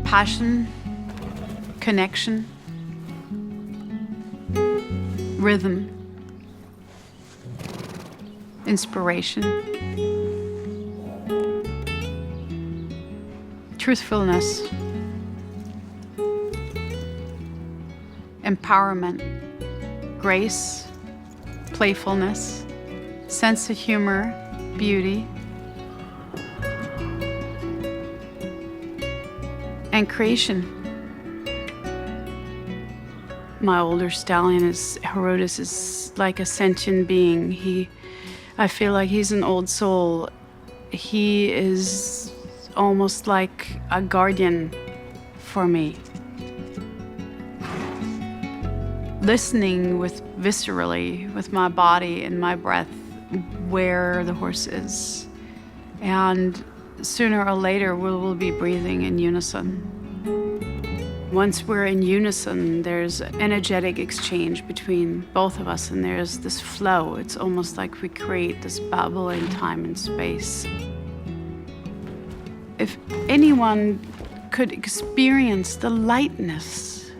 passion, connection, rhythm, inspiration, truthfulness, empowerment, grace, playfulness, sense of humor, beauty, and creation. My older stallion Herodes is like a sentient being. I feel like he's an old soul. He is almost like a guardian for me. Listening viscerally with my body and my breath where the horse is. And sooner or later we will be breathing in unison. Once we're in unison, there's energetic exchange between both of us, and there's this flow. It's almost like we create this bubble in time and space. If anyone could experience the lightness,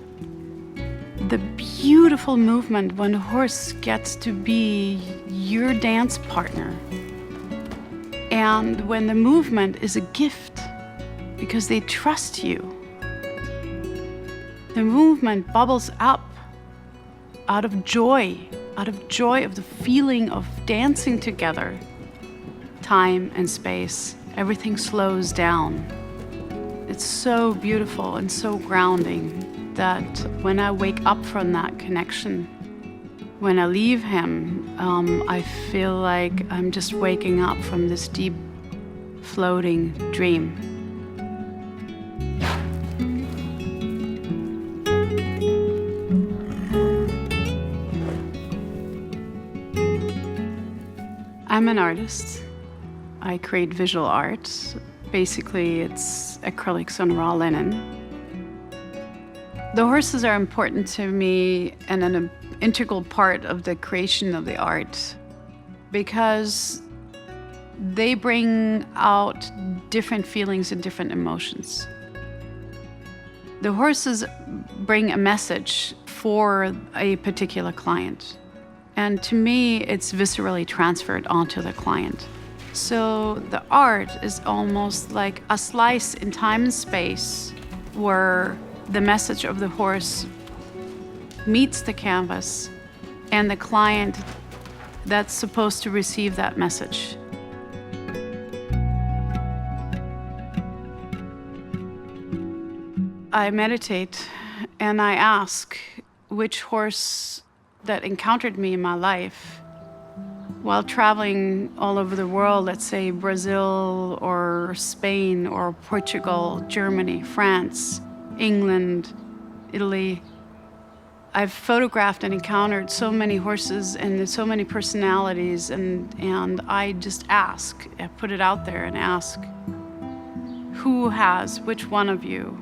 the beautiful movement when a horse gets to be your dance partner, and when the movement is a gift because they trust you. The movement bubbles up out of joy of the feeling of dancing together. Time and space, everything slows down. It's so beautiful and so grounding that when I wake up from that connection, when I leave him, I feel like I'm just waking up from this deep, floating dream. I'm an artist. I create visual art. Basically, it's acrylics on raw linen. The horses are important to me and an integral part of the creation of the art because they bring out different feelings and different emotions. The horses bring a message for a particular client. And to me, it's viscerally transferred onto the client. So the art is almost like a slice in time and space where the message of the horse meets the canvas and the client that's supposed to receive that message. I meditate and I ask which horse that encountered me in my life while traveling all over the world, let's say Brazil or Spain or Portugal, Germany, France, England, Italy. I've photographed and encountered so many horses and so many personalities, and I just ask, I put it out there and ask, which one of you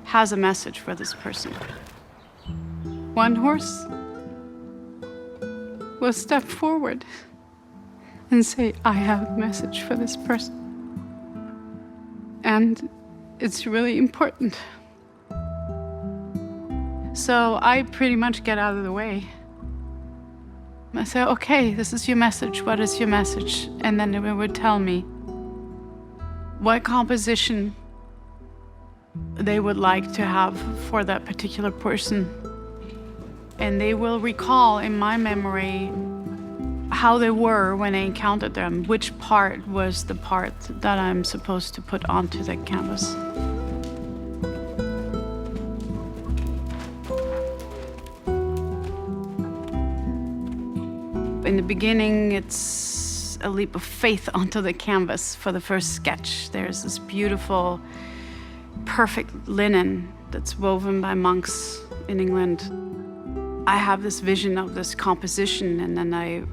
has a message for this person? One horse will step forward and say, I have a message for this person. And it's really important. So I pretty much get out of the way. I say, okay, this is your message. What is your message? And then they would tell me what composition they would like to have for that particular person. And they will recall in my memory how they were when I encountered them, which part was the part that I'm supposed to put onto the canvas. In the beginning, it's a leap of faith onto the canvas for the first sketch. There's this beautiful, perfect linen that's woven by monks in England. I have this vision of this composition, and then I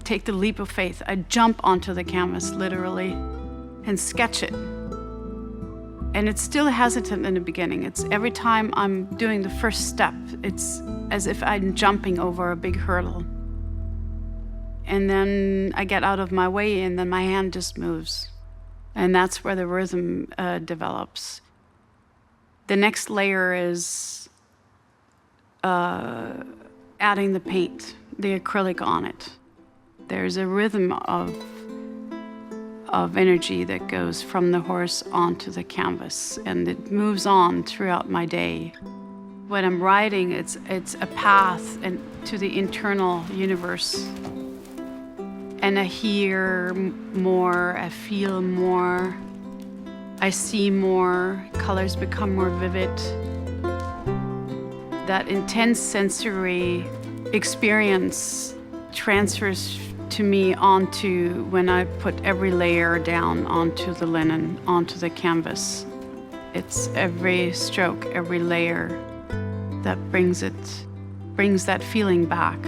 take the leap of faith. I jump onto the canvas, literally, and sketch it. And it's still hesitant in the beginning. It's every time I'm doing the first step, it's as if I'm jumping over a big hurdle. And then I get out of my way, and then my hand just moves. And that's where the rhythm develops. The next layer is adding the paint, the acrylic on it. There's a rhythm of energy that goes from the horse onto the canvas, and it moves on throughout my day. When I'm riding, it's a path to the internal universe. And I hear more, I feel more, I see more, colors become more vivid. That intense sensory experience transfers to me onto when I put every layer down onto the linen, onto the canvas. It's every stroke, every layer that brings that feeling back.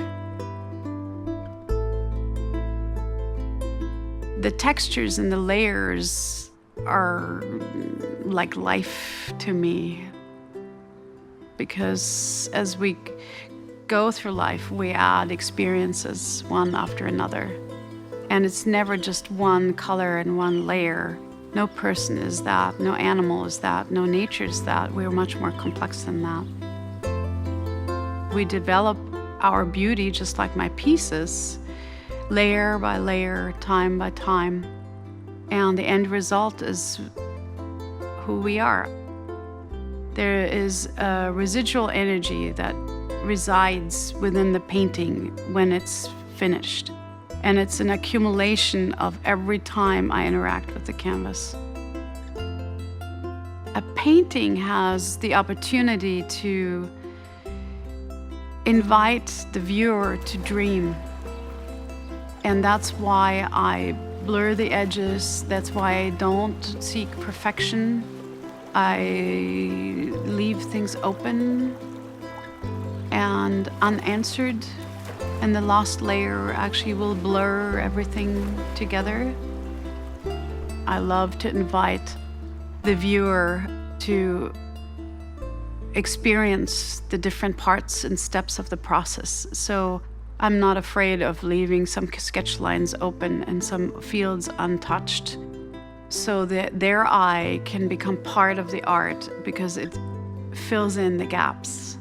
The textures and the layers are like life to me, because as we go through life, we add experiences one after another. And it's never just one color and one layer. No person is that, no animal is that, no nature is that. We're much more complex than that. We develop our beauty just like my pieces, layer by layer, time by time. And the end result is who we are. There is a residual energy that resides within the painting when it's finished. And it's an accumulation of every time I interact with the canvas. A painting has the opportunity to invite the viewer to dream. And that's why I blur the edges. That's why I don't seek perfection. I leave things open and unanswered. And the last layer actually will blur everything together. I love to invite the viewer to experience the different parts and steps of the process. So I'm not afraid of leaving some sketch lines open and some fields untouched, so that their eye can become part of the art because it fills in the gaps.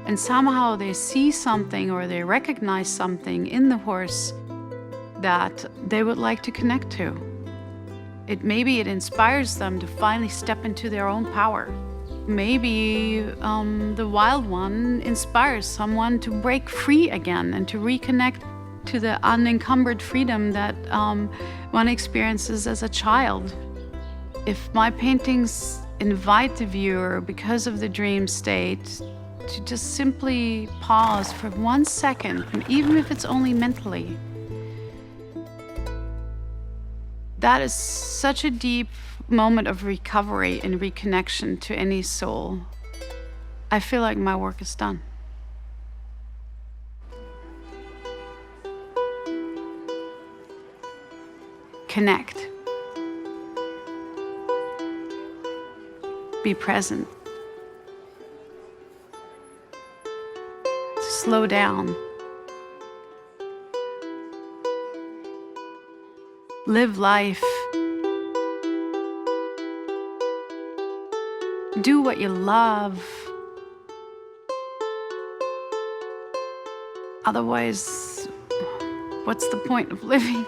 And somehow they see something or they recognize something in the horse that they would like to connect to. Maybe it inspires them to finally step into their own power. Maybe the wild one inspires someone to break free again and to reconnect to the unencumbered freedom that one experiences as a child. If my paintings invite the viewer, because of the dream state, to just simply pause for 1 second, and even if it's only mentally, that is such a deep moment of recovery and reconnection to any soul. I feel like my work is done. Connect. Be present. Slow down. Live life. Do what you love. Otherwise, what's the point of living?